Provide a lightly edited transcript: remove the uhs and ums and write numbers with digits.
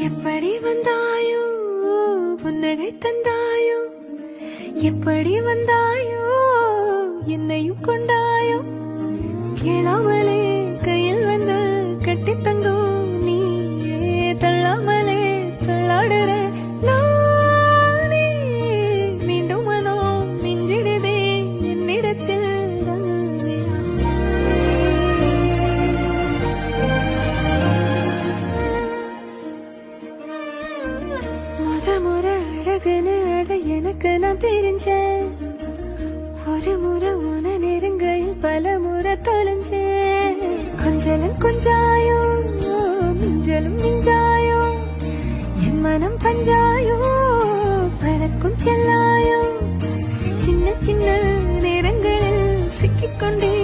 எப்படி வந்தாயோ புன்னகை தந்தாயோ எப்படி வந்தாயோ என்னையும் கொண்டாயோ கேளாமலே கையில் வந்து கட்டி தங்கும் நீ தள்ளாமலே தள்ளாடுற நானே மீண்டும் மனம் மிஞ்சிடுதே என்னிடத்தில் முறை அழகுன்னு அட எனக்கு நான் தெரிஞ்சேன் ஒரு முறை உன நெருங்கையில் பல முறை தொலைஞ்சேன் கொஞ்சலும் கொஞ்சாயோ மிஞ்சலும் மிஞ்சாயோ என் மனம் பஞ்சாயோ பறக்கும் செல்லாயோ சின்ன சின்ன நேரங்களில் சிக்கிக்கொண்டே